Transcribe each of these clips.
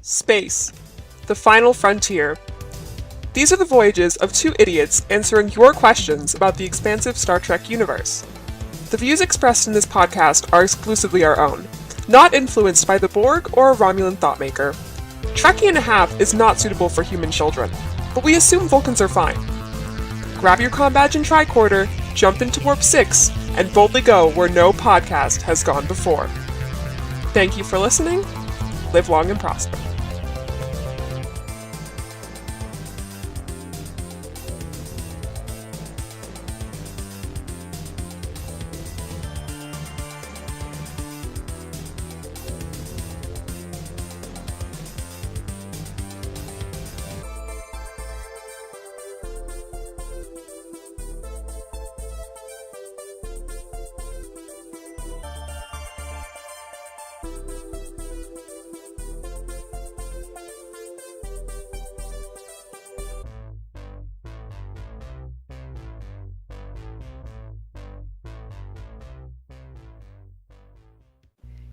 Space, the final frontier. These are the voyages of two idiots answering your questions about the expansive Star Trek universe. The views expressed in this podcast are exclusively our own, not influenced by the Borg or a Romulan thoughtmaker. Trekkie and a half is not suitable for human children, but we assume Vulcans are fine. Grab your comm badge and tricorder, jump into Warp 6, and boldly go where no podcast has gone before. Thank you for listening. Live long and prosper.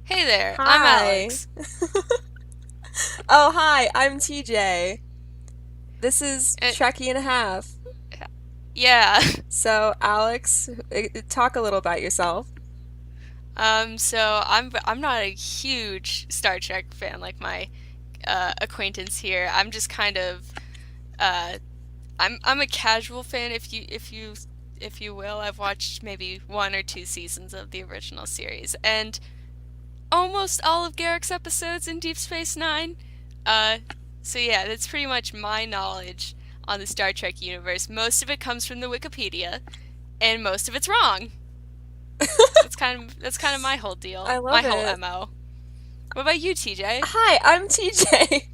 Hey there, I'm Hi. Alex. Oh, hi, I'm TJ. This is Uh, Trekkie and a half. yeah. So, Alex, talk a little about yourself. So I'm not a huge Star Trek fan like my acquaintance here. I'm just kind of uh I'm a casual fan if you will. I've watched maybe one or two seasons of the original series and almost all of Garrick's episodes in Deep Space Nine. Uh so yeah, that's pretty much my knowledge on the Star Trek universe. Most of it comes from the Wikipedia, and most of it's wrong. That's kind of my whole deal. I My love whole it. MO. What about you, TJ? Hi, I'm TJ.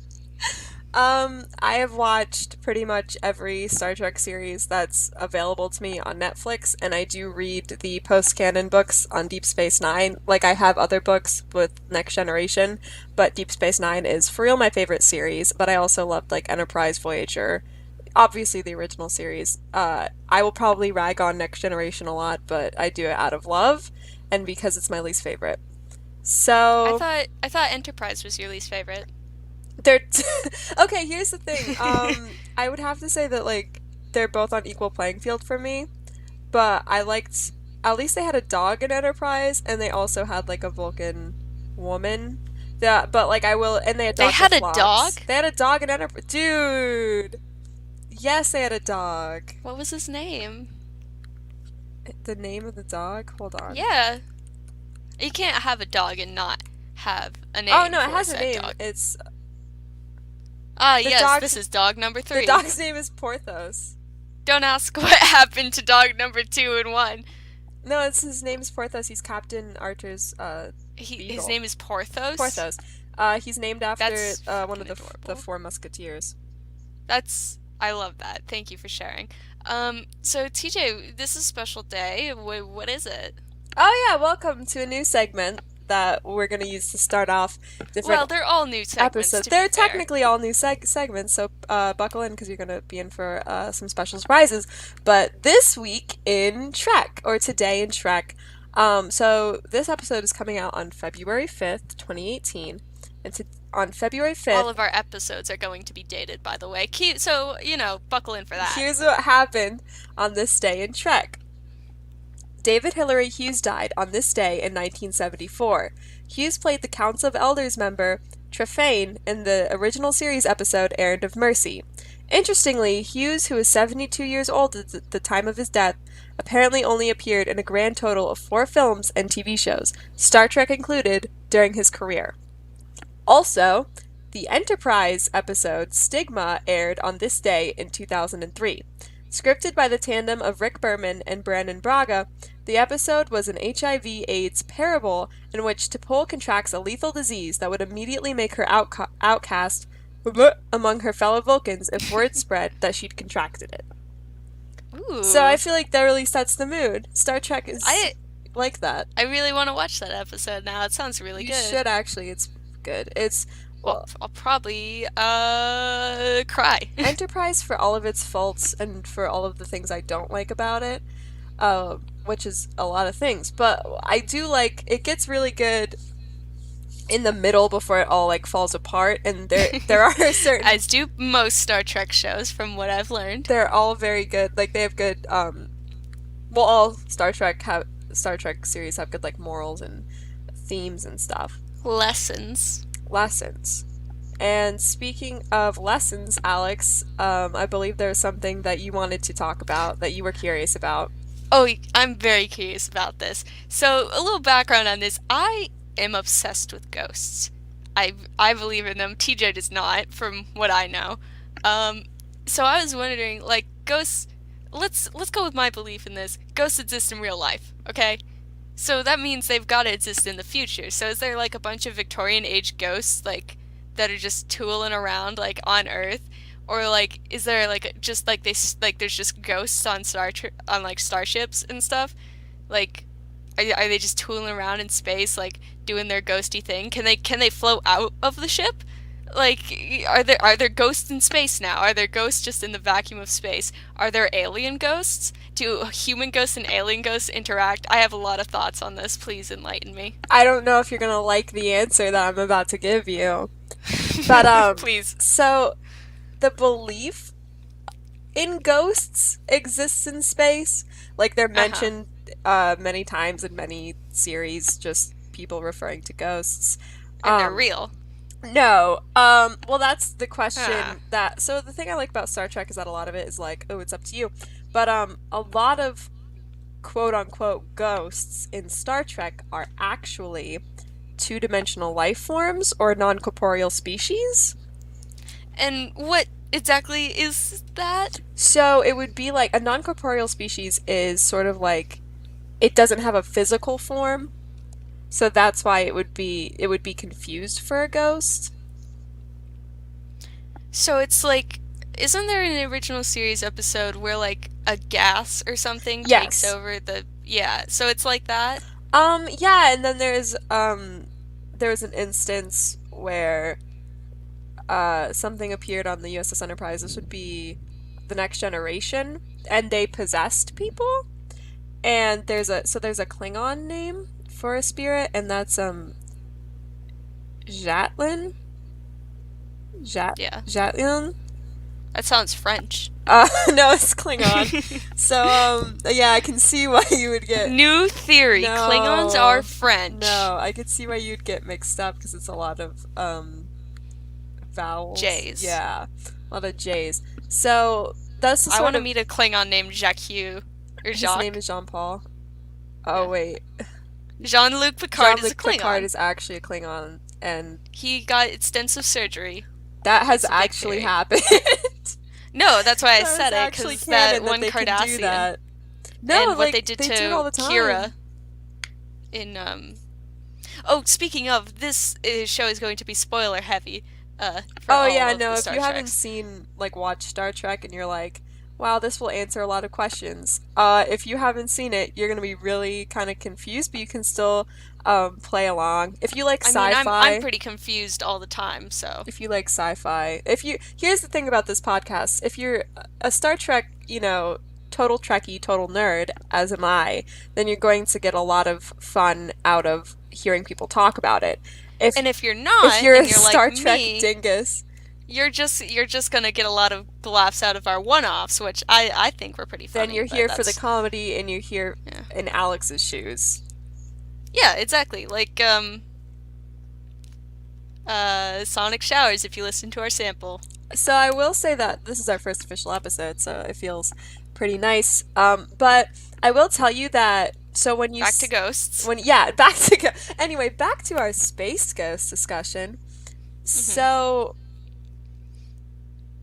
I have watched pretty much every Star Trek series that's available to me on Netflix, and I do read the post-canon books on Deep Space Nine. Like, I have other books with Next Generation, but Deep Space Nine is for real my favorite series, but I also loved, like, Enterprise, Voyager, obviously the original series. I will probably rag on Next Generation a lot, but I do it out of love, and because it's my least favorite. I So, thought I thought Enterprise was your least favorite. they're okay, here's the thing. I would have to say that like they're both on equal playing field for me, but I liked at least they had a dog in Enterprise and they also had like a Vulcan woman. Yeah, but like I will and they had They Dr. had a dog? Phlox. They had a dog in Enterprise. Dude. Yes, they had a dog. What was his name? The name of the dog? Hold on. Yeah. You can't have a dog and not have a Oh name no, it for has a said name. dog. It's Ah, the yes, dog's this is dog number the 3. dog's name is Porthos. Don't ask what happened to dog number 2 and 1. No, it's his name's Porthos. He's Captain Archer's His beagle. name is Porthos? Porthos. He's named after That's one of freaking the adorable. four Musketeers. I love that. Thank you for sharing. So TJ, this is a special day. What is it? Oh yeah, welcome to a new segment that we're gonna use to start off Well, different they're all new segments, episodes. to be They're fair. technically all new segments, so buckle in because you're gonna be in for some special surprises. But this week in Trek, or today in Trek, so this episode is coming out on February 5th, 2018, and on February All 5th, of our episodes are going to be dated, by the way. So, buckle in for that. here's what happened on this day in Trek. David Hilary Hughes died on this day in 1974. Hughes played the Council of Elders member Trefane in the original series episode Errand of Mercy. Interestingly, Hughes, who was 72 years old at the time of his death, apparently only appeared in a grand total of 4 films and TV shows, Star Trek included, during his career. Also, the Enterprise episode Stigma aired on this day in 2003. Scripted by the tandem of Rick Berman and Brandon Braga, the episode was an HIV/AIDS parable in which T'Pol contracts a lethal disease that would immediately make her outcast among her fellow Vulcans if word spread that she'd contracted it. So I Ooh. feel like that really sets the mood. Star Trek is I like that. I really want to watch that episode now. It sounds really You good. should actually. It's good. It's well, I'll probably cry. Enterprise, for all of its faults and for all of the things I don't like about it, which is a lot of things, but I do like it gets really good in the middle before it all like falls apart, and there are certain As do most Star Trek shows, from what I've learned. they're all very good. Like they have good well, all Star Trek series have good like morals and themes and stuff. Lessons. Lessons. And speaking of lessons, Alex, I believe there's something that you wanted to talk about that you were curious about. Oh, I'm very curious about this. So, a little background on this. I am obsessed with ghosts. I believe in them. TJ does not, from what I know. So I was wondering, like, ghosts. Let's go with my belief in this. Ghosts exist in real life, okay? So that means they've got to exist in the future. So is there like a bunch of Victorian age ghosts like that are just tooling around like on Earth, or like is there like just like there's just ghosts on on like starships and stuff? Like are they just tooling around in space like doing their ghosty thing? Can they float out of the ship? Like are there ghosts in space now? Are there ghosts just in the vacuum of space? Are there alien ghosts? Do human ghosts and alien ghosts interact? I have a lot of thoughts on this. Please enlighten me. I don't know if you're gonna like the answer that I'm about to give you, but Please. so the belief in ghosts exists in space. Like they're mentioned many times in many series, just people referring to ghosts. And they're real. No. Well, that's the question Ah. so the thing I like about Star Trek is that a lot of it is like, oh, it's up to you. But a lot of quote unquote ghosts in Star Trek are actually two-dimensional life forms or non-corporeal species. And what exactly is that? So it would be like a non-corporeal species is sort of like it doesn't have a physical form. So that's why it would be confused for a ghost. So it's like, isn't there an original series episode where like a gas or something takes Yes. over the, yeah, so it's like that? Yeah, and then there's an instance where something appeared on the USS Enterprise. This would be the Next Generation, and they possessed people. And there's a Klingon name for a spirit, and that's Jatlin. Yeah, Jatlin. that sounds French. No, it's Klingon. So yeah, I can see why you would get New theory, Klingons are no, French. no, I could see why you'd get mixed up because it's a lot of vowels. J's. Yeah, a lot of J's. So that's the I sort want to of meet a Klingon named Jacques or his name Jacques. is Jean Paul. Oh Yeah. wait, Jean-Luc Picard is a Jean-Luc Picard Klingon. is actually a Klingon, and He got extensive surgery. that has It's a big actually theory. happened. No, that's why I That is said it, actually because that canon that one they can do Cardassian. that. No, And what like they did they to do it all the time. Kira in Oh, speaking of, this show is going to be spoiler heavy for Oh all yeah, of no, the if Star you haven't Treks. seen like watch Star Trek and you're like, wow, this will answer a lot of questions. If you haven't seen it, you're gonna be really kind of confused, but you can still play along. If you like I mean, I'm sci-fi, pretty confused all the time, so if you like sci-fi, if you here's the thing about this podcast, if you're a Star Trek, total Trekkie, total nerd, as am I, then you're going to get a lot of fun out of hearing people talk about it. If and if you're if not, you're a and you're Star like Trek me, dingus, you're just gonna get a lot of laughs out of our one-offs, which I think were pretty then funny. you're But here for the that's comedy and you're here yeah, in Alex's shoes. yeah, exactly. Like Sonic Showers. If you listen to our sample, So I will say that this is our first official episode, so it feels pretty nice. But I will tell you that so when you back to ghosts. back to anyway, back to our space ghost discussion. So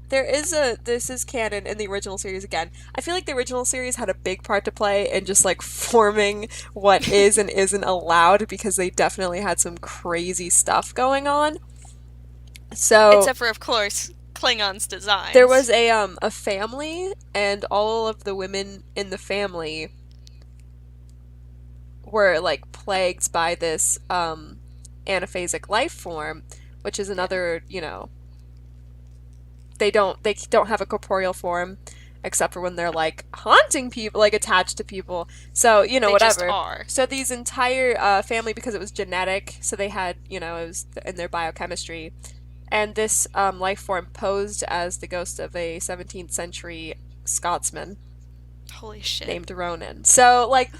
this is canon in the original series again. I feel like the original series had a big part to play in just like forming what is and isn't allowed because they definitely had some crazy stuff going on. So Except for, of course, Klingons' designs. there was a family, and all of the women in the family were like plagued by this anaphasic life form, which is another, they don't have a corporeal form, except for when they're like haunting people, like attached to people. So, you know, They whatever. just are. So these entire family, because it was genetic, so they had, you know, it was in their biochemistry. And this life form posed as the ghost of a 17th century Scotsman Holy shit. named Ronan. So, like,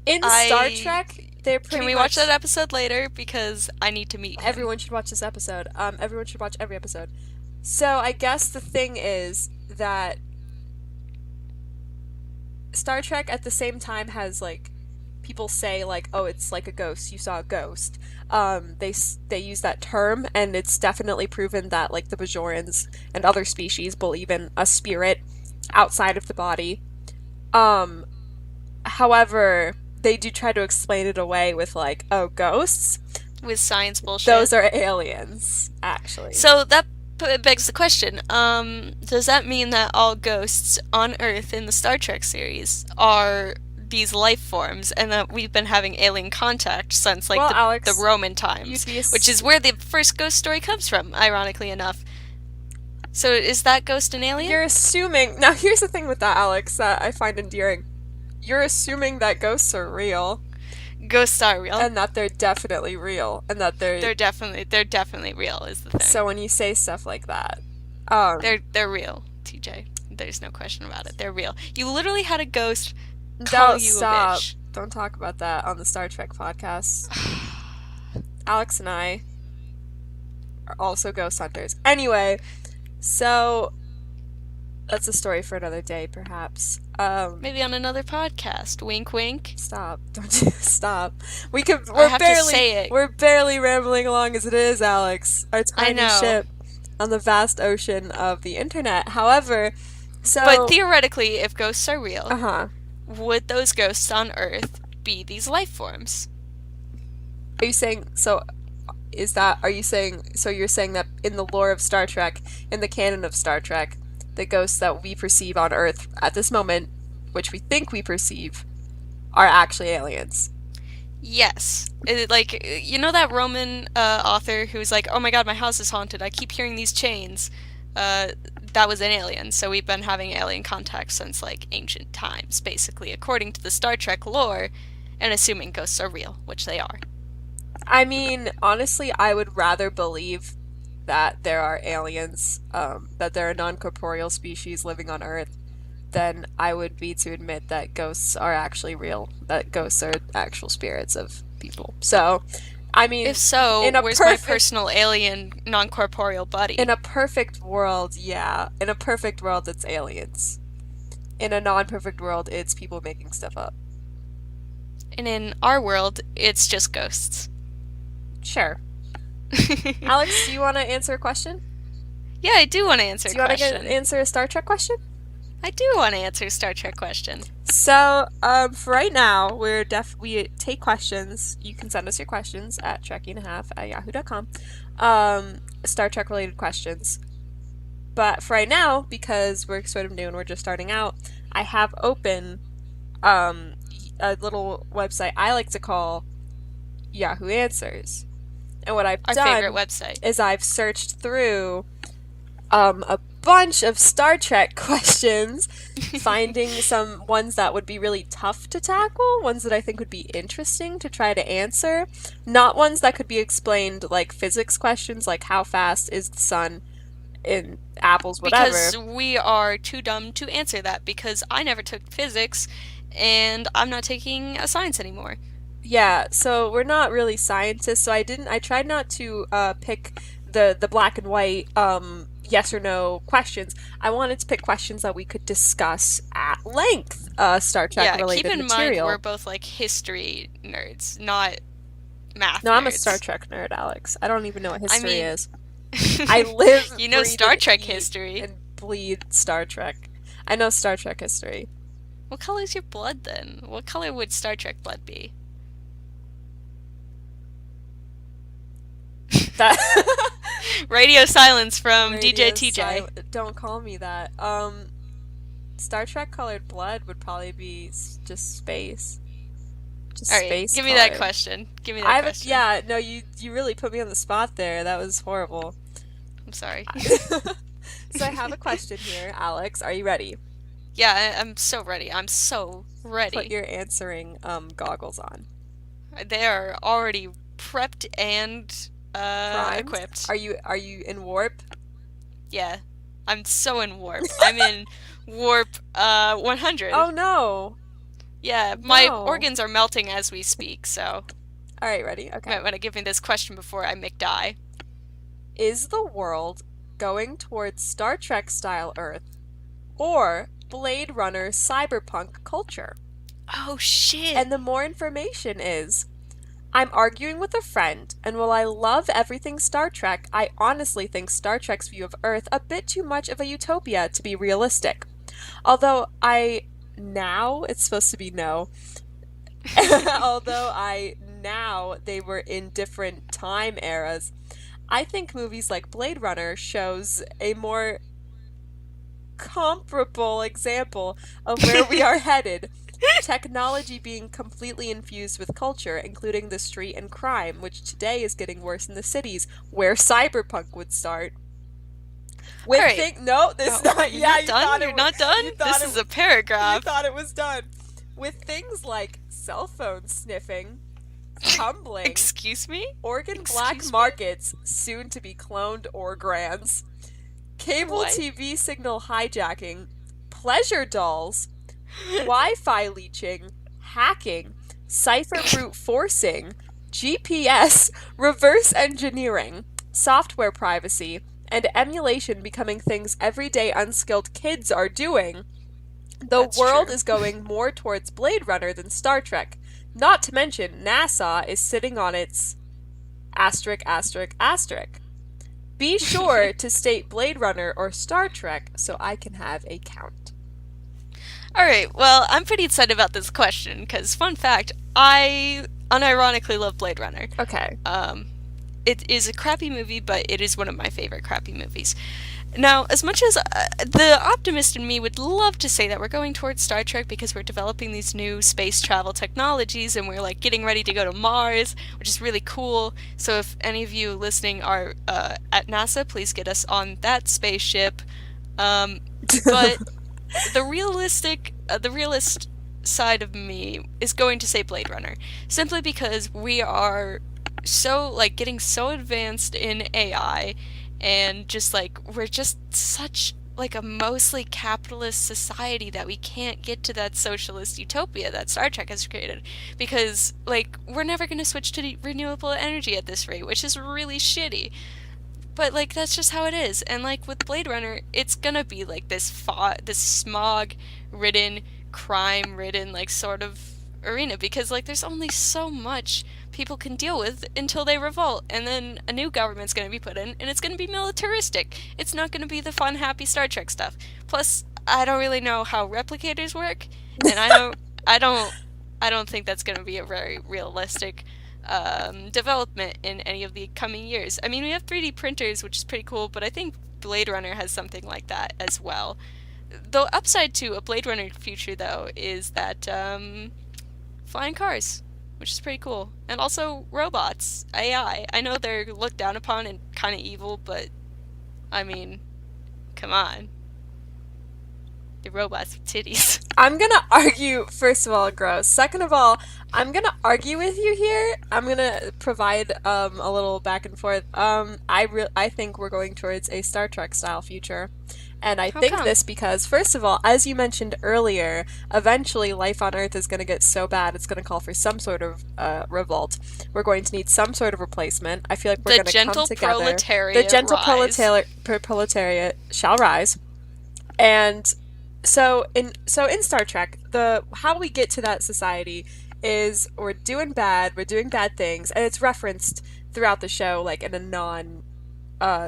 in Star I- Trek, they're pretty Can we much... watch that episode later? Because I need to meet him. Everyone should watch this episode. Everyone should watch every episode. So I guess the thing is that Star Trek at the same time has like people say like, oh, it's like a ghost. You saw a ghost. They use that term, and it's definitely proven that like the Bajorans and other species believe in a spirit outside of the body. However, they do try to explain it away with like, oh, ghosts. With science bullshit. Those are aliens, actually. So that begs the question, does that mean that all ghosts on Earth in the Star Trek series are these life forms, and that we've been having alien contact since, like, Well, the Alex, Roman times, which is where the first ghost story comes from, ironically enough. So is that ghost an alien? You're assuming... Now, here's the thing with that, Alex, that I find endearing. You're assuming that ghosts are real, Ghosts are real. and that they're definitely real, and that They're definitely real, is the thing. So when you say stuff like that, They're real, TJ. There's no question about it. They're real. You literally had a ghost call don't you stop. a bitch. Don't talk about that on the Star Trek podcast. Alex and I are also ghost hunters. Anyway, so that's a story for another day, perhaps. Maybe on another podcast. Wink, wink. Stop! Don't you stop? We're have to barely say it. we're barely rambling along as it is, Alex. Our I tiny know. ship on the vast ocean of the internet. However, so But theoretically, if ghosts are real, would those ghosts on Earth be these life forms? Are you saying so? Are you saying so? You're saying that in the lore of Star Trek, in the canon of Star Trek, the ghosts that we perceive on Earth at this moment, which we think we perceive, are actually aliens. Yes. Like, you know that Roman author who's like, oh my god, my house is haunted. I keep hearing these chains. That was an alien. So we've been having alien contact since, like, ancient times, basically, according to the Star Trek lore, and assuming ghosts are real, which they are. I mean, honestly, I would rather believe that there are aliens, that there are non-corporeal species living on Earth, than I would be to admit that ghosts are actually real, that ghosts are actual spirits of people. So, I mean, If so, in a where's my perfect- personal alien non-corporeal buddy? in a perfect world, yeah. In a perfect world, it's aliens. In a non-perfect world, it's people making stuff up. And in our world, it's just ghosts. Sure. Alex, do you want to answer a question? Yeah, I do want to answer Do a you want to question. answer a Star Trek question? I do want to answer a Star Trek question. So, for right now, we take questions. You can send us your questions at trekkie.5@yahoo.com. Star Trek related questions. But for right now, because we're sort of new and we're just starting out, I have open a little website I like to call Yahoo Answers. And what I've Our done favorite website. is I've searched through a bunch of Star Trek questions, finding some ones that would be really tough to tackle, ones that I think would be interesting to try to answer, not ones that could be explained like physics questions, like how fast is the sun in apples, whatever. Because we are too dumb to answer that, because I never took physics, and I'm not taking a science anymore. Yeah, so we're not really scientists, so I tried not to pick the black and white yes or no questions. I wanted to pick questions that we could discuss at length, Star Trek related keep in material. mind we're both like history nerds, not math No, I'm a nerds. Star Trek nerd, Alex. I don't even know what history mean- is. I live, You know breathe, Star and Trek eat history. and bleed Star Trek. I know Star Trek history. What color is your blood then? What color would Star Trek blood be? That Radio silence from Radio DJ TJ. Don't call me that. Star Trek colored blood would probably be just space. Just All right, space give me that colored. question. Give me that I have question. yeah, no, you really put me on the spot there. That was horrible. I'm sorry. So I have a question here, Alex. Are you ready? Yeah, I'm so ready. I'm so Put ready. your answering goggles on. They are already prepped and Primed. equipped. Are you in warp? Yeah. I'm so in warp. I'm in warp 100. Oh no. Yeah, my No. organs are melting as we speak, so All right, ready? you might Okay. want to give me this question before I die. Is the world going towards Star Trek style Earth or Blade Runner cyberpunk culture? Oh shit. And the more information is, I'm arguing with a friend, and while I love everything Star Trek, I honestly think Star Trek's view of Earth a bit too much of a utopia to be realistic. Although now it's supposed to be no, although I now they were in different time eras, I think movies like Blade Runner shows a more comparable example of where we are headed. Technology being completely infused with culture, including the street and crime, which today is getting worse in the cities, where cyberpunk would start. All With right. think no, this Oh, not you're yeah, not you done? thought You're it was not done? you thought This it is a you paragraph. thought it was done. With things like cell phone sniffing, tumbling, Excuse me? organ black Excuse me? markets, soon to be cloned organs, cable What? TV signal hijacking, pleasure dolls, Wi-Fi leeching, hacking, cipher brute forcing, GPS, reverse engineering, software privacy, and emulation becoming things everyday unskilled kids are doing, the That's world true. is going more towards Blade Runner than Star Trek. Not to mention, NASA is sitting on its asterisk, asterisk, asterisk. Be sure to state Blade Runner or Star Trek so I can have a count. All right. Well, I'm pretty excited about this question because, fun fact, I unironically love Blade Runner. Okay. It is a crappy movie, but it is one of my favorite crappy movies. Now, as much as the optimist in me would love to say that we're going towards Star Trek because we're developing these new space travel technologies and we're like getting ready to go to Mars, which is really cool. So, if any of you listening are at NASA, please get us on that spaceship. But the realist side of me is going to say Blade Runner, simply because we are so like getting so advanced in AI, and just like we're just such like a mostly capitalist society that we can't get to that socialist utopia that Star Trek has created, because like we're never going to switch to renewable energy at this rate, which is really shitty. But like that's just how it is. And like with Blade Runner, it's gonna be like this smog-ridden, crime-ridden like sort of arena, because like there's only so much people can deal with until they revolt, and then a new government's gonna be put in, and it's gonna be militaristic. It's not gonna be the fun, happy Star Trek stuff. Plus, I don't really know how replicators work, and I don't, I don't think that's gonna be a very realistic development in any of the coming years. I mean, we have 3D printers, which is pretty cool, but I think Blade Runner has something like that as well. The upside to a Blade Runner future, though, is that flying cars, which is pretty cool, and also robots, AI. I know they're looked down upon and kind of evil, but I mean, come on, the robots with titties. I'm gonna argue, first of all, gross. Second of all, I'm gonna argue with you here. I'm gonna provide a little back and forth. I think we're going towards a Star Trek style future. And I How think come? this because, first of all, as you mentioned earlier, eventually life on Earth is going to get so bad it's going to call for some sort of revolt. We're going to need some sort of replacement. I feel like we're The going to come gentle together. The proletariat gentle rise. proletariat shall rise. And so in Star Trek, the how we get to that society is we're doing bad things, and it's referenced throughout the show like in a non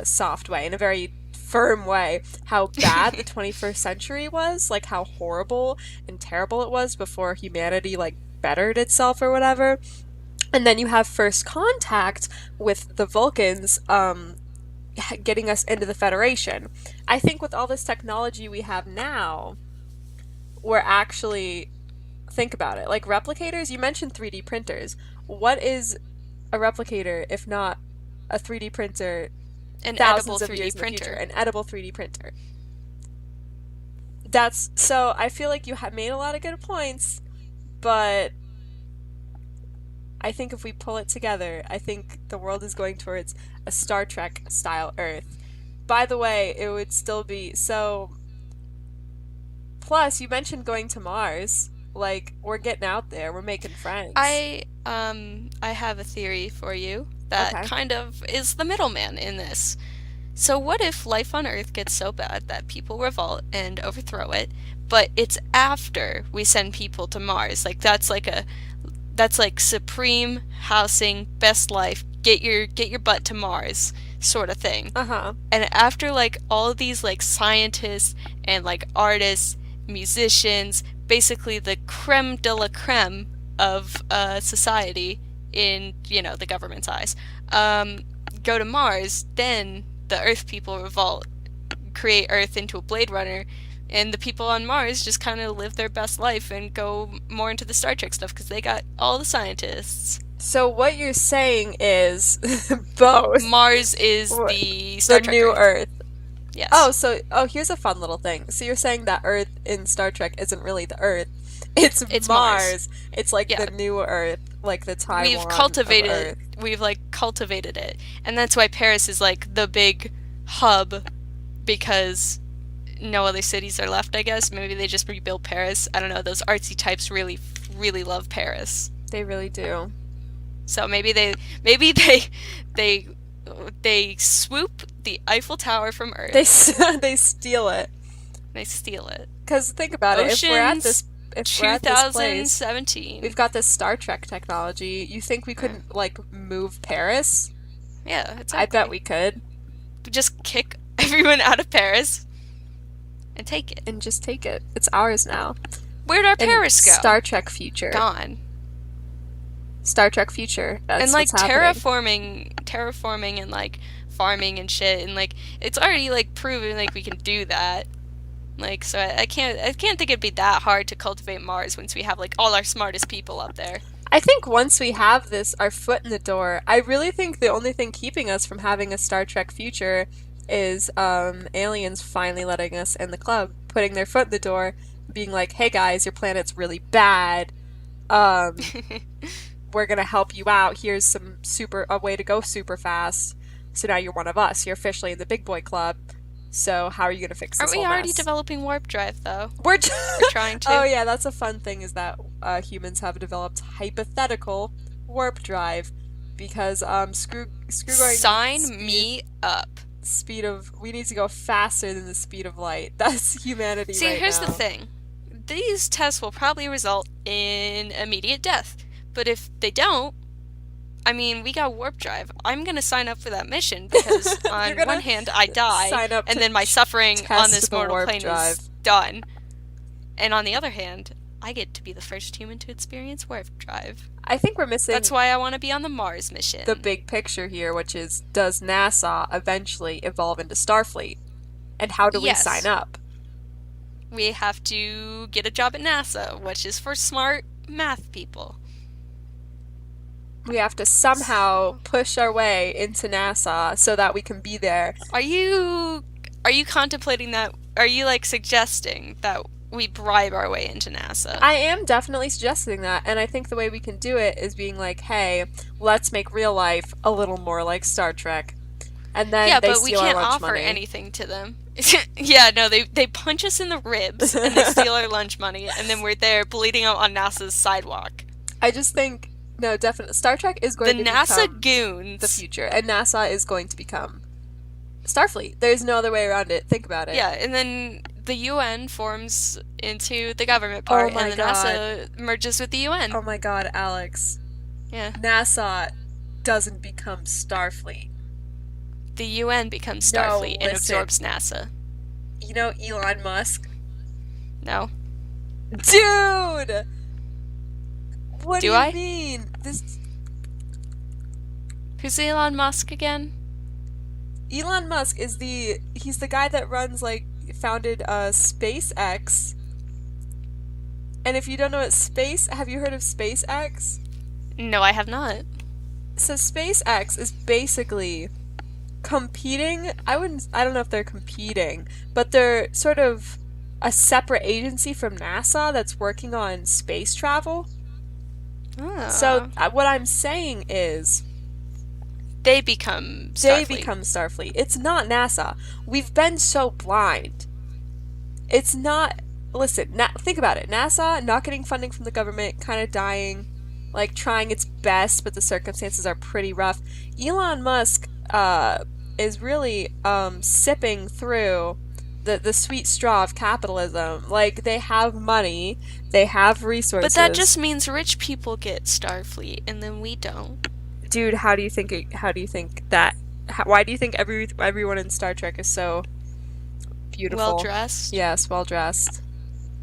soft way, in a very firm way, how bad the 21st century was, like how horrible and terrible it was before humanity like bettered itself or whatever. And then you have first contact with the Vulcans getting us into the Federation. I think with all this technology we have now, we're actually think about it. Like replicators, you mentioned 3D printers. What is a replicator if not a 3D printer An edible thousands of 3D years in the future? printer. An edible 3D printer. So I feel like you have made a lot of good points, but I think if we pull it together, I think the world is going towards a Star Trek style Earth. By the way, it would still be so. Plus, you mentioned going to Mars. Like, we're getting out there, we're making friends. I have a theory for you that Okay. kind of is the middleman in this. So what if life on Earth gets so bad that people revolt and overthrow it, but it's after we send people to Mars? Like that's like supreme housing, best life, get your butt to Mars sort of thing. Uh-huh. And after like all of these like scientists and like artists, musicians, basically the creme de la creme of society in, the government's eyes, go to Mars, then the Earth people revolt, create Earth into a Blade Runner, and the people on Mars just kind of live their best life and go more into the Star Trek stuff because they got all the scientists. So what you're saying is both. Mars is the Star Trek new Earth. Earth. Yes. Here's a fun little thing. So you're saying that Earth in Star Trek isn't really the Earth. It's It's Mars. Mars. It's like Yeah. the new Earth, like the Taiwan We've cultivated of Earth. we've like cultivated it. And that's why Paris is like the big hub, because no other cities are left, I guess. Maybe they just rebuilt Paris. I don't know. Those artsy types really, really love Paris. They really do. So maybe they swoop the Eiffel Tower from Earth. They steal it. They steal it. Because think about it. If we're at this place, 2017. we've got this Star Trek technology. You think we couldn't like move Paris? Yeah, exactly. I bet we could. Just kick everyone out of Paris and take it. And just take it. It's ours now. Where'd our In Paris go? Star Trek Future. Gone. Star Trek Future. That's And like what's happening. terraforming and like farming and shit, and like it's already like proven like we can do that. Like, so I can't think it'd be that hard to cultivate Mars once we have like all our smartest people up there. I think once we have our foot in the door, I really think the only thing keeping us from having a Star Trek future is aliens finally letting us in the club, putting their foot in the door, being like, "Hey guys, your planet's really bad. We're gonna help you out. Here's a way to go super fast. So now you're one of us. You're officially in the big boy club. So how are you gonna fix this Aren't we whole already mess?" developing warp drive though? We're We're trying to. Oh yeah, that's a fun thing is that humans have developed hypothetical warp drive because screw going Sign me up. we need to go faster than the speed of light. That's humanity See, right here's now. the thing. These tests will probably result in immediate death. But if they don't, I mean, we got warp drive. I'm going to sign up for that mission because on You're gonna one hand, I die, sign up and to then my suffering on test this the mortal warp plane drive. is done. And on the other hand, I get to be the first human to experience warp drive. I think we're missing That's why I want to be on the Mars mission. the big picture here, which is does NASA eventually evolve into Starfleet? And how do we Yes. sign up? We have to get a job at NASA, which is for smart math people. We have to somehow push our way into NASA so that we can be there. Are you contemplating that? Are you like suggesting that we bribe our way into NASA? I am definitely suggesting that, and I think the way we can do it is being like, hey, let's make real life a little more like Star Trek. And then Yeah, they but we steal our can't lunch offer money. anything to them. Yeah, no, they punch us in the ribs and they steal our lunch money, and then we're there bleeding out on NASA's sidewalk. I just think, no, definitely, Star Trek is The going to NASA become goons. the future, and NASA is going to become Starfleet. There's no other way around it. Think about it. Yeah, and then the UN forms into the government part, my and then God. NASA merges with the UN. Oh my God, Alex. Yeah. NASA doesn't become Starfleet. The UN becomes No, Starfleet and listen. absorbs NASA. You know Elon Musk? No. Dude! What do Do you I? mean? Who's Elon Musk again? Elon Musk is he's the guy that founded SpaceX. And if you don't know have you heard of SpaceX? No, I have not. So SpaceX is basically competing. I don't know if they're competing, but they're sort of a separate agency from NASA that's working on space travel. So what I'm saying is they become Starfleet. they become Starfleet. It's not NASA. We've been so blind. It's not. Listen, think about it. NASA not getting funding from the government, kind of dying, like trying its best, but the circumstances are pretty rough. Elon Musk is really sipping through the sweet straw of capitalism. Like, they have money, they have resources. But that just means rich people get Starfleet, and then we don't. Dude, how do you think that? Why do you think everyone in Star Trek is so beautiful? Well dressed? Yes, well dressed.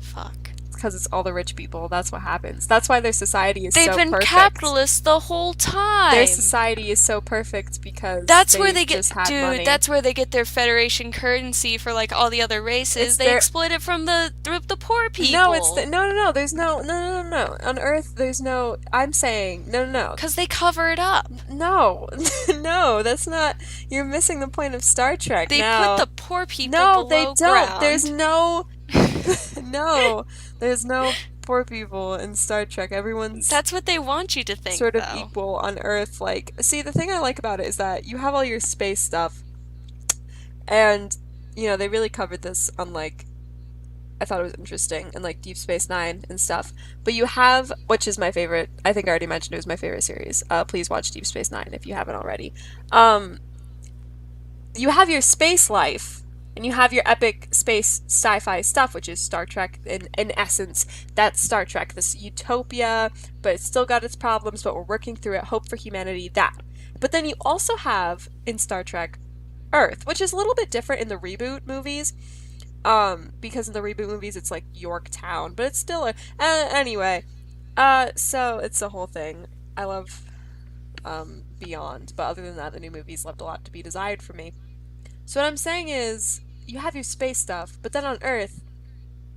Fuck. Because it's all the rich people. That's what happens. That's why their society is so perfect. They've been capitalists the whole time. Their society is so perfect because that's where they just get, had money. That's where they get their Federation currency for like all the other races. They exploit it from the poor people. No, no. There's no. On Earth, there's no. I'm saying no. Because they cover it up. No, no, that's not. You're missing the point of Star Trek. They put the poor people below they don't. Ground. There's no. No, there's no poor people in Star Trek. Everyone's that's what they want you to think, sort of equal on Earth. Like, see, the thing I like about it is that you have all your space stuff, and they really covered this on, like, I thought it was interesting, in like Deep Space Nine and stuff. But you have, which is my favorite. I think I already mentioned it was my favorite series. Please watch Deep Space Nine if you haven't already. You have your space life. And you have your epic space sci-fi stuff, which is Star Trek. In essence, that's Star Trek. This utopia, but it's still got its problems, but we're working through it. Hope for humanity, that. But then you also have, in Star Trek, Earth, which is a little bit different in the reboot movies. Because in the reboot movies, it's like Yorktown. But it's still anyway. So it's a whole thing. I love Beyond. But other than that, the new movies left a lot to be desired for me. So what I'm saying is, you have your space stuff, but then on Earth,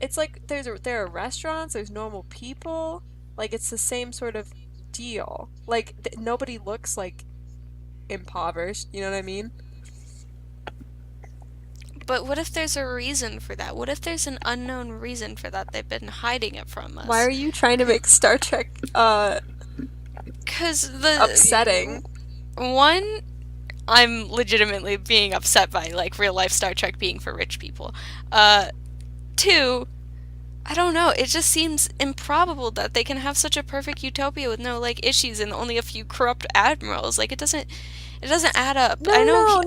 it's like there are restaurants, there's normal people, like it's the same sort of deal. Like nobody looks like impoverished, you know what I mean? But what if there's a reason for that? What if there's an unknown reason for that? They've been hiding it from us. Why are you trying to make Star Trek 'cause upsetting? One, I'm legitimately being upset by, like, real-life Star Trek being for rich people. Two, I don't know, it just seems improbable that they can have such a perfect utopia with no, like, issues and only a few corrupt admirals. Like, it doesn't add up. No.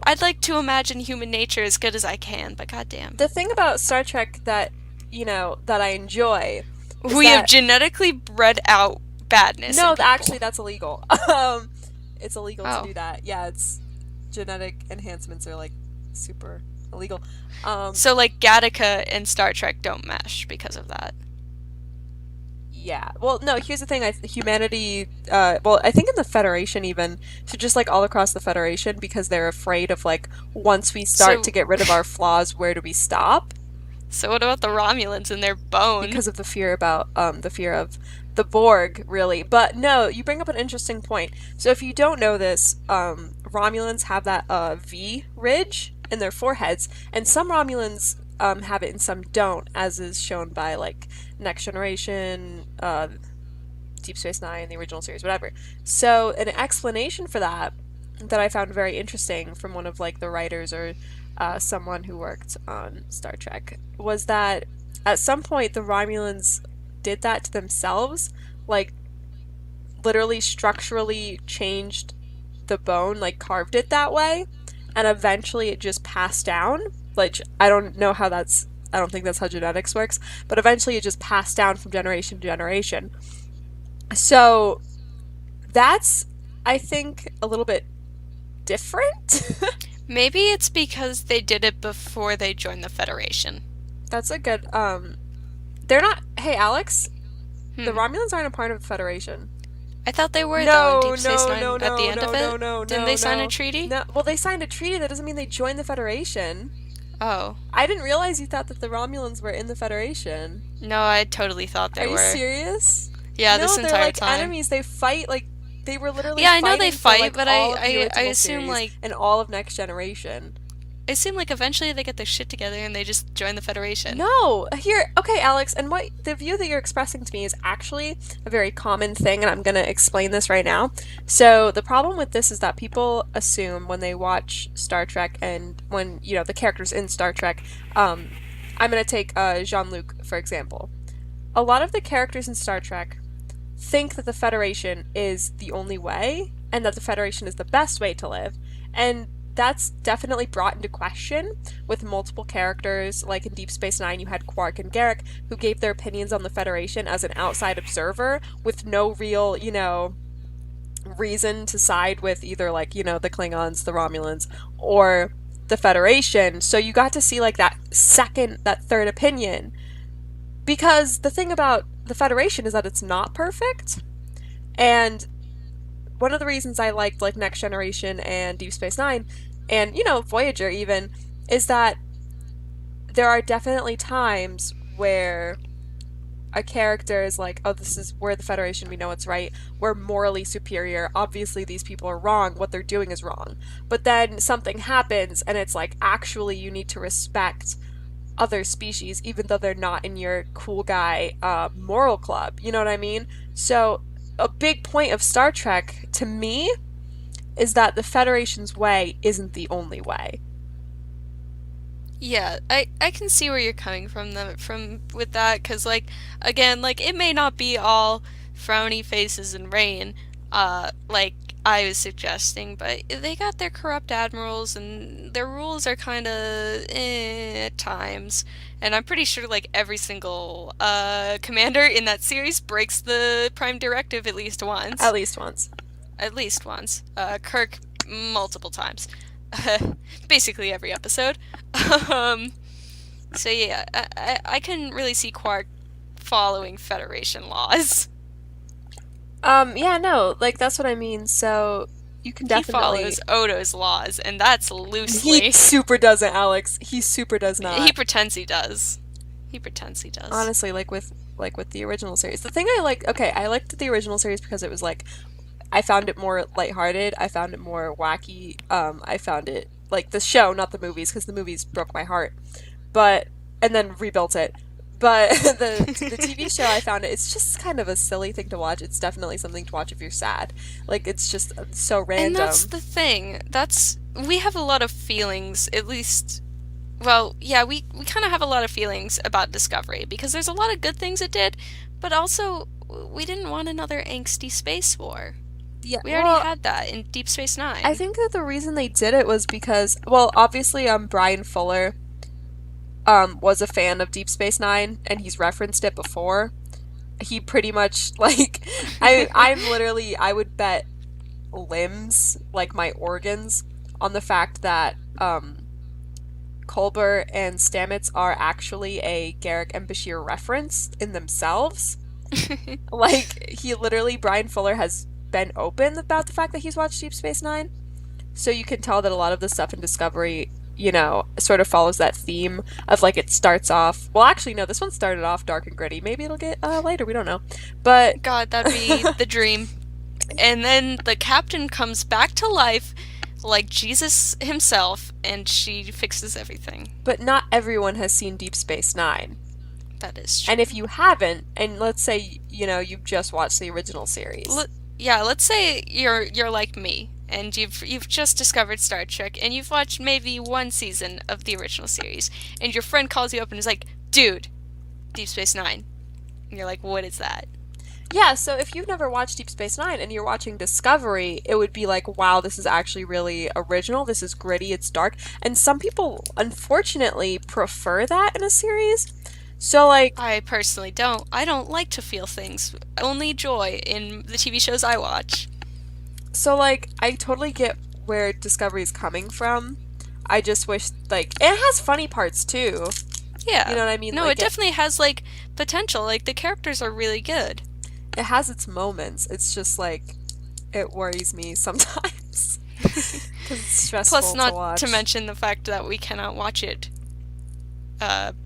I'd like to imagine human nature as good as I can, but goddamn. The thing about Star Trek that, that I enjoy is we have genetically bred out badness. No, actually, that's illegal. It's illegal to do that. Yeah, it's genetic enhancements are like super illegal. So like Gattaca and Star Trek don't mesh because of that. Yeah. Well, no, here's the thing. Humanity, I think in the Federation even, so just like all across the Federation, because they're afraid of like, once we start to get rid of our flaws, where do we stop? So what about the Romulans and their bone? Because of the fear of the Borg, really. But no, you bring up an interesting point. So if you don't know this, Romulans have that V ridge in their foreheads, and some Romulans have it and some don't, as is shown by like Next Generation, Deep Space Nine, the original series, whatever. So an explanation for that I found very interesting from one of like the writers or someone who worked on Star Trek was that at some point the Romulans did that to themselves, like literally structurally changed the bone, like carved it that way, and eventually it just passed down. Like, I don't think that's how genetics works, but eventually it just passed down from generation to generation. So that's, I think, a little bit different. Maybe it's because they did it before they joined the Federation. That's a good, they're not, hey Alex, the Romulans aren't a part of the Federation. I thought they were, though, in Deep Space Nine at the end of it. Didn't they sign a treaty? No, well, they signed a treaty. That doesn't mean they joined the Federation. Oh. I didn't realize you thought that the Romulans were in the Federation. No, I totally thought they were. Are you serious? Yeah, this entire time. No, they're like enemies. They fight, like, they were literally I know they fight, for, like, but all of I the original assume, series like... and all of Next Generation. it seemed like eventually they get their shit together and they just join the Federation. No, okay, Alex, and what the view that you're expressing to me is actually a very common thing, and I'm going to explain this right now. So, the problem with this is that people assume when they watch Star Trek and when, the characters in Star Trek, I'm going to take Jean-Luc, for example. A lot of the characters in Star Trek think that the Federation is the only way, and that the Federation is the best way to live, and that's definitely brought into question with multiple characters. Like in Deep Space Nine, you had Quark and Garrick, who gave their opinions on the Federation as an outside observer with no real, reason to side with either, the Klingons, the Romulans, or the Federation. So you got to see, that third opinion. Because the thing about the Federation is that it's not perfect. And one of the reasons I liked Next Generation and Deep Space Nine and Voyager even is that there are definitely times where a character is like, oh, this is where the Federation, we know it's right, we're morally superior, obviously these people are wrong, what they're doing is wrong. But then something happens and it's actually you need to respect other species even though they're not in your cool guy moral club, you know what I mean? So a big point of Star Trek, to me, is that the Federation's way isn't the only way. Yeah, I can see where you're coming from with that, because, again, it may not be all frowny faces and rain, like I was suggesting, but they got their corrupt admirals, and their rules are kind of at times. And I'm pretty sure, every single commander in that series breaks the Prime Directive at least once. At least once. At least once. Kirk, multiple times. Basically every episode. So yeah, I can really see Quark following Federation laws. Yeah, no, that's what I mean. So you can definitely... He follows Odo's laws, and that's loosely. He super doesn't, Alex. He super does not. He pretends he does. Honestly, with the original series. The thing I liked the original series because it was I found it more lighthearted. I found it more wacky. I found it the show, not the movies, because the movies broke my heart. And then rebuilt it. But the TV show, I found it's just kind of a silly thing to watch. It's definitely something to watch if you're sad. It's just so random. And that's the thing. We have a lot of feelings, at least. Well, yeah, we kind of have a lot of feelings about Discovery, because there's a lot of good things it did, but also we didn't want another angsty space war. Yeah, we already had that in Deep Space Nine. I think that the reason they did it was because, well, obviously, Brian Fuller was a fan of Deep Space Nine, and he's referenced it before. He pretty much, I would bet limbs, my organs, on the fact that, Culber and Stamets are actually a Garrick and Bashir reference in themselves. Brian Fuller has been open about the fact that he's watched Deep Space Nine. So you can tell that a lot of the stuff in Discovery, sort of follows that theme of, it starts off... Well, actually, no, this one started off dark and gritty. Maybe it'll get lighter, we don't know. But... God, that'd be the dream. And then the captain comes back to life like Jesus himself, and she fixes everything. But not everyone has seen Deep Space Nine. That is true. And if you haven't, and let's say, you've just watched the original series. Let's say you're like me, and you've just discovered Star Trek, and you've watched maybe one season of the original series, and your friend calls you up and is like, dude, Deep Space Nine. And you're like, what is that? Yeah, so if you've never watched Deep Space Nine and you're watching Discovery, it would be like, wow, this is actually really original, this is gritty, it's dark, and some people, unfortunately, prefer that in a series. So, I personally don't. I don't like to feel things. Only joy in the TV shows I watch. So, I totally get where Discovery is coming from. I just wish, it has funny parts, too. Yeah. You know what I mean? No, it definitely has, potential. The characters are really good. It has its moments. It's just, it worries me sometimes. Because it's stressful Plus, to not watch. to mention the fact that we cannot watch it.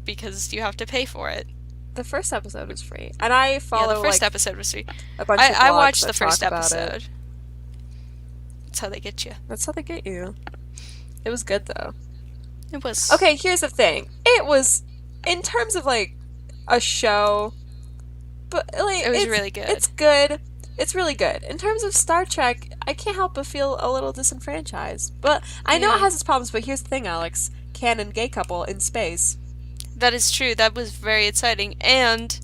Because you have to pay for it. The first episode was free. And I follow, the first episode was free. A bunch of blogs I watched that the first talk about episode. it. That's how they get you. That's how they get you. It was good, though. It was. Okay, here's the thing. It was, in terms of like a show, but like It was really good. It's good. It's really good. In terms of Star Trek, I can't help but feel a little disenfranchised. But I know it Yeah. has its problems, but here's the thing, Alex. Canon gay couple in space. That is true. That was very exciting. And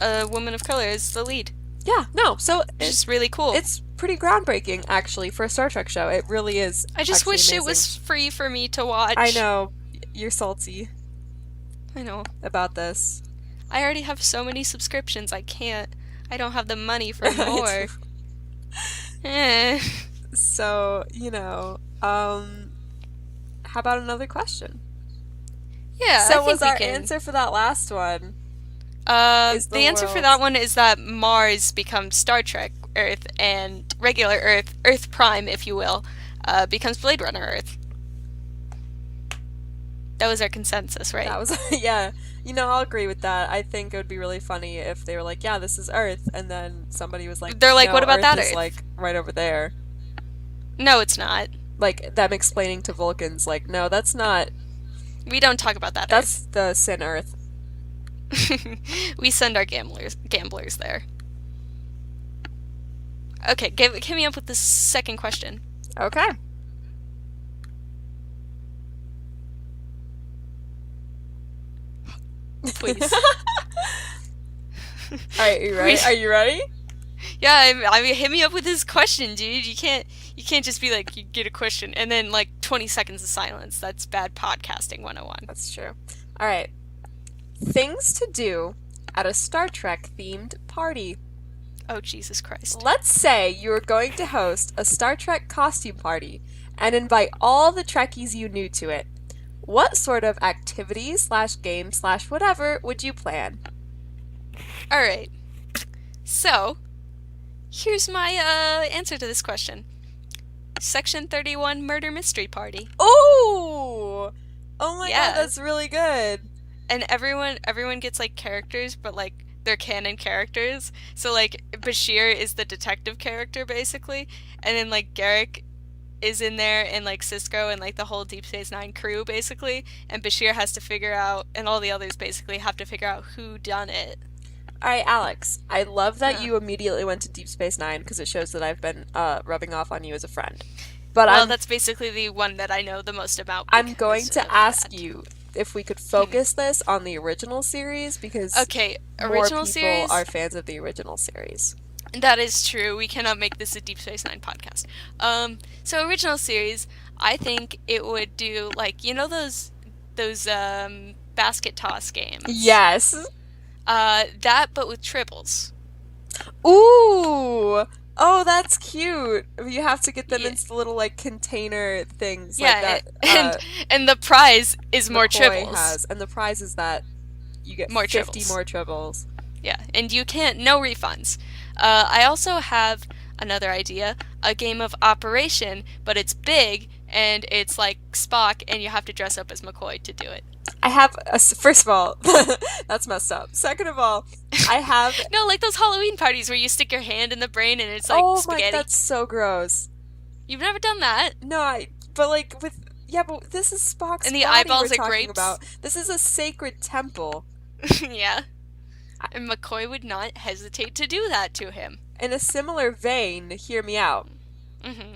a woman of color is the lead. Yeah, no, so Which is really cool. it's pretty groundbreaking, actually, for a Star Trek show. It really is. I just actually wish it amazing. was free for me to watch. I know you're salty I know. about this. I already have so many subscriptions. I don't have the money for more. Eh. So, how about another question? Yeah, So I think was we our can. answer for that last one? Is The the answer for world- that one is that Mars becomes Star Trek Earth, and regular Earth, Earth Prime, if you will, becomes Blade Runner Earth. That was our consensus, right? That was yeah. I'll agree with that. I think it would be really funny if they were like, "Yeah, this is Earth," and then somebody was like, They're like, "No, "What about that is Earth?" like right over there." No, it's not. Like them explaining to Vulcans, like, "No, that's not. We don't talk about that That's the Sin Earth." Earth. We send our gamblers there. Okay, hit me up with the second question. Okay. Please. All right, are you ready? Yeah, I mean, hit me up with this question, dude. You can't just be like, you get a question and then like 20 seconds of silence. That's bad podcasting 101. That's true. All right. Things to do at a Star Trek themed party. Oh, Jesus Christ. Let's say you are going to host a Star Trek costume party and invite all the Trekkies you knew to it. What sort of activities / game / whatever would you plan? All right. So, here's my answer to this question. Section 31 Murder Mystery Party. Oh! Oh my Yeah. god, that's really good. And everyone gets like characters, but like they're canon characters. So like Bashir is the detective character basically, and then like Garrick is in there, and like Cisco and like the whole Deep Space Nine crew basically, and Bashir has to figure out, and all the others basically have to figure out who done it. All right, Alex, I love that Yeah. you immediately went to Deep Space Nine because it shows that I've been rubbing off on you as a friend. But Well, I'm that's basically the one that I know the most about. I'm going because to of ask that. you if we could focus this on the original series because Okay, more original people series. are fans of the original series. That is true. We cannot make this a Deep Space Nine podcast. So original series, I think it would do like those basket toss games. Yes. That but with triples. Ooh. Oh, that's cute. You have to get them Yeah. into the little like container things Yeah, like that. and the prize is more McCoy triples. has, and the prize is that you get More 50 triples. more triples. Yeah, and you can't no refunds. I also have another idea, a game of Operation, but it's big and it's like Spock, and you have to dress up as McCoy to do it. I have first of all, that's messed up. Second of all, I have No, like those Halloween parties where you stick your hand in the brain and it's like oh spaghetti. my, that's so gross. You've never done that? No, but like with but this is Spock's And the body eyeballs we're are talking grapes? about. This is a sacred temple. Yeah. And McCoy would not hesitate to do that to him. In a similar vein, hear me out. Mm-hmm.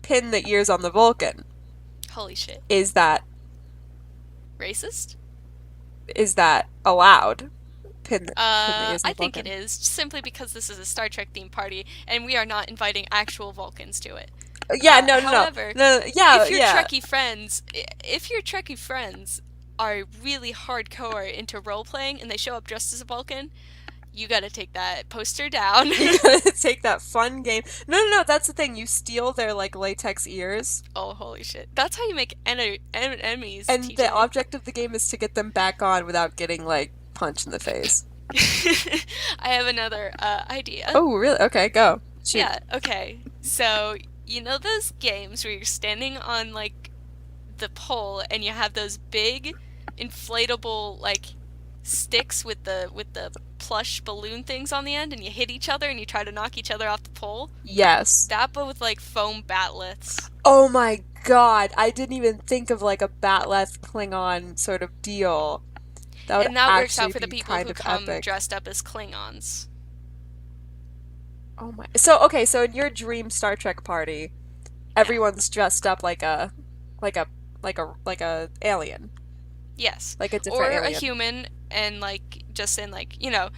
Pin the ears on the Vulcan. Holy shit. Is that Racist? allowed? Pin the ears on the I think Vulcan. it is, simply because this is a Star Trek themed party, and we are not inviting actual Vulcans to it. Yeah, no. However, Yeah, if your yeah. Trekkie friends are really hardcore into role playing and they show up dressed as a Vulcan, you gotta take that poster down. You gotta take that fun game. No, that's the thing. You steal their like latex ears, Oh, holy shit! That's how you make enemies. and TJ. the object of the game is to get them back on without getting like punched in the face. I have another idea. Oh, really? Okay, go. Shoot. Yeah, okay. So, you know those games where you're standing on, like, the pole and you have those big inflatable, like, sticks with the plush balloon things on the end, and you hit each other and you try to knock each other off the pole? Yes. That, but with, like, foam batlets. Oh my god, I didn't even think of like a Batleth Klingon sort of deal. That would And that works actually out for the be people kind who of come epic. dressed up as Klingons. Oh my. So okay, so in your dream Star Trek party, Yeah. everyone's dressed up like a like a alien, Yes. like a different Or a alien. human, and like just in like, you know,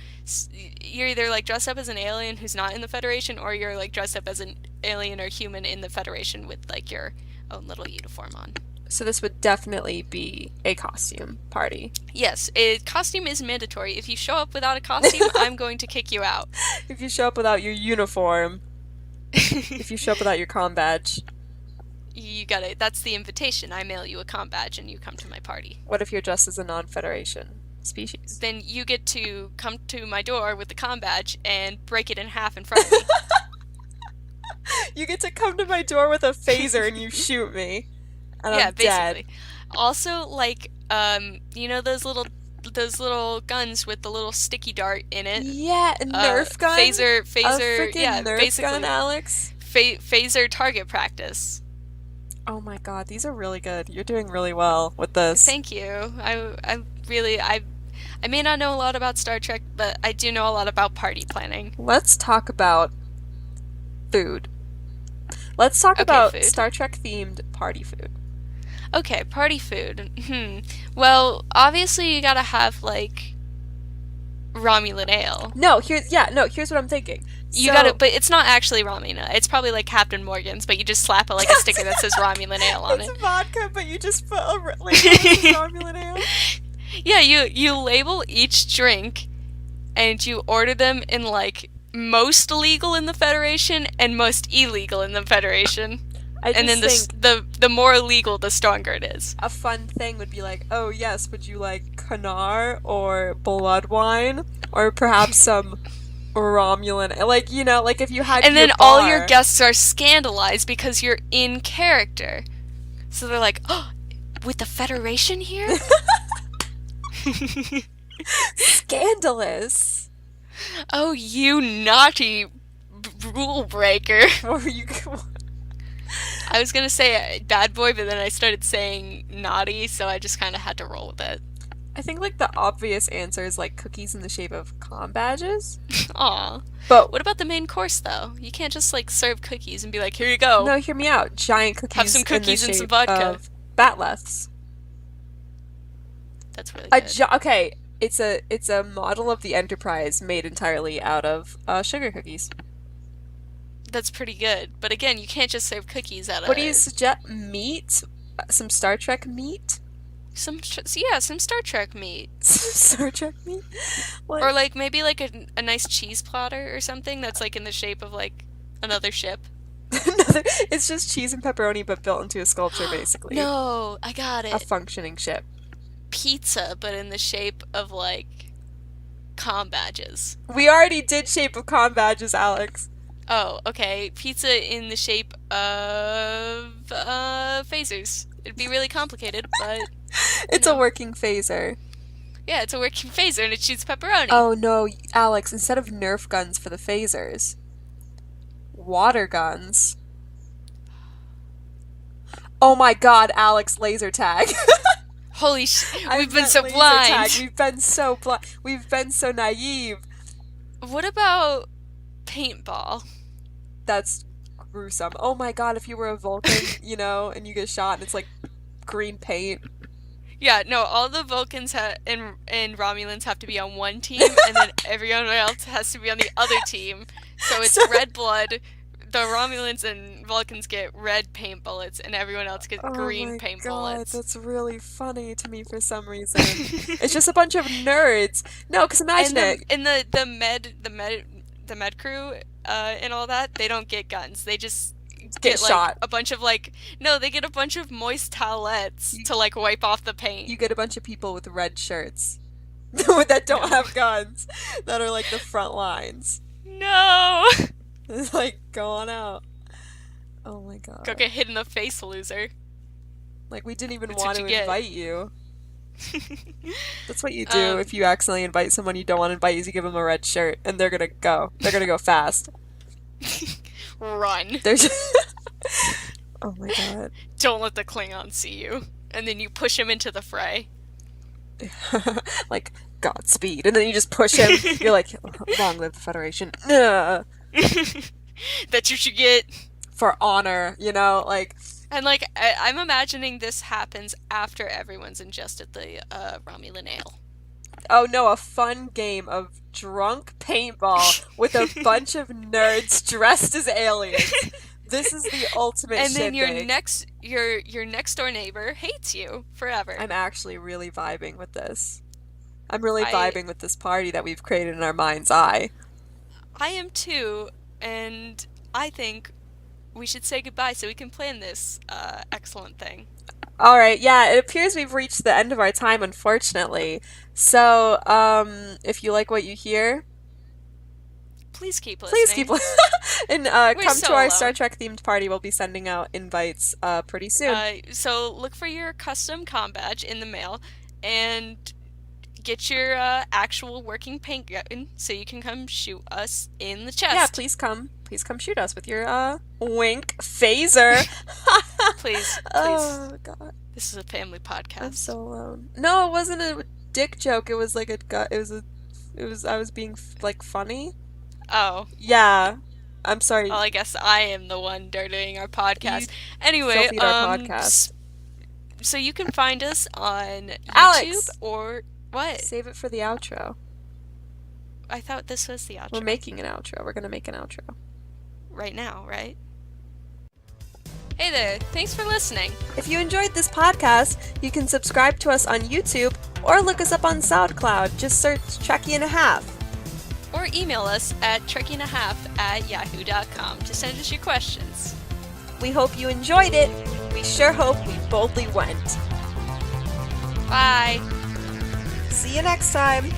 you're either like dressed up as an alien who's not in the Federation, or you're like dressed up as an alien or human in the Federation with like your own little uniform on. So this would definitely be a costume party. Yes, a costume is mandatory. If you show up without a costume, I'm going to kick you out. If you show up without your uniform, if you show up without your comm badge, You gotta, that's the invitation. I mail you a comm badge and you come to my party. what if you're dressed as a non-Federation species? Then you get to come to my door with the comm badge and break it in half in front of me. You get to come to my door with a phaser and you shoot me, and Yeah, I'm dead. basically. Also, like, you know those little guns with the little sticky dart in it? Yeah, a Nerf gun? Phaser, A freaking yeah, Nerf basically. gun, Alex? Phaser target practice. Oh my god, these are really good. You're doing really well with this. Thank you. I really, I may not know a lot about Star Trek, but I do know a lot about party planning. Let's talk about food. Let's talk Okay, about food. Star Trek themed party food. Okay, party food. Well, obviously you gotta have, like, Romulan ale. Here's what I'm thinking. You So- gotta, but it's not actually Romulan. It's probably like Captain Morgan's, but you just slap a sticker that says Romulan ale on It's it. vodka, but you just put a label that says Romulan ale. Yeah, you label each drink, and you order them in like most legal in the Federation and most illegal in the Federation. I And then just think the more illegal, the stronger it is. a fun thing would be like, oh yes, would you like Canar or blood wine or perhaps some Romulan, like, you know, like if you had And your then all bar- your guests are scandalized because you're in character. So they're like, oh, with the Federation here? Scandalous. Oh, you naughty rule breaker. Or you I was gonna say bad boy, but then I started saying naughty, so I just kind of had to roll with it. I think like the obvious answer is like cookies in the shape of comm badges. Aw. But What about the main course, though? You can't just, like, serve cookies and be like, here you go. no, hear me out. Giant cookies Have some in cookies the and some shape vodka. of batleths. That's really good. Okay, it's a model of the Enterprise made entirely out of sugar cookies. That's pretty good. But again, you can't just serve cookies out of What do you suggest? Meat? Some Star Trek meat? some Star Trek meat. Star Trek meat? What? Or, like, maybe, like, a nice cheese platter or something that's, like, in the shape of, like, another ship. It's just cheese and pepperoni, but built into a sculpture, basically. No, I got A it. functioning ship. Pizza, but in the shape of, like, comm badges. We already did shape of comm badges, Alex. Oh, okay. Pizza in the shape of phasers. It'd be really complicated, but It's a working phaser. yeah, it's a working phaser and it shoots pepperoni. Oh no, Alex, instead of Nerf guns for the phasers, water guns. Oh my god, Alex, laser tag. Holy shit, I we've been meant so laser blind. tag. We've been so blind. We've been so naive. What about paintball? That's gruesome. Oh my god, if you were a Vulcan, you know, and you get shot and it's like green paint. Yeah, no, all the Vulcans and Romulans have to be on one team, and then everyone else has to be on the other team. So it's red blood. The Romulans and Vulcans get red paint bullets, and everyone else gets green Oh my paint god, bullets. that's really funny to me for some reason. It's just a bunch of nerds. No, because imagine it. And the med crew and all that, they don't get guns. They just Get like shot. a bunch of they get a bunch of moist towelettes to like wipe off the paint. You get a bunch of people with red shirts that don't have guns, that are like the front lines. No. It's like, go on out. Oh my god. Go get hit in the face, loser. Like, we didn't even That's want what to you get. invite you. That's what you do if you accidentally invite someone you don't want to invite, is you give them a red shirt, and they're gonna go. They're gonna go fast. Run. They're just... Oh my god. Don't let the Klingons see you. And then you push him into the fray. Like, Godspeed. And then you just push him. You're like, long live the Federation. Ugh. That you should get. For honor, you know? Like, And, like, I'm imagining this happens after everyone's ingested the Romulan ale. oh no, a fun game of drunk paintball with a bunch of nerds dressed as aliens. This is the ultimate And then shindig. your next door neighbor hates you forever. I'm actually really vibing with this. I'm really vibing with this party that we've created in our mind's eye. I am too, and I think we should say goodbye so we can plan this excellent thing. All right, yeah, it appears we've reached the end of our time, unfortunately. So, if you like what you hear, Please keep listening. please keep and come so to our alone. Star Trek themed party. We'll be sending out invites pretty soon. So look for your custom comm badge in the mail, and get your actual working paint gun so you can come shoot us in the chest. Yeah, please come shoot us with your wink phaser. Please. Oh god, This is a family podcast. I'm so alone. No, it wasn't a dick joke. It was like I was being like funny. Oh. Yeah, I'm sorry. Well, I guess I am the one dirtying our podcast. Anyway, filthied our podcast. So you can find us on YouTube Alex! or what? Save it for the outro. I thought this was the outro. We're making an outro. We're gonna make an outro. Right now, right? Hey there, thanks for listening. If you enjoyed this podcast, you can subscribe to us on YouTube or look us up on SoundCloud. Just search Trekkie and a Half. Or email us at trekkie&a-half@yahoo.com to send us your questions. We hope you enjoyed it. We sure hope we boldly went. Bye! See you next time.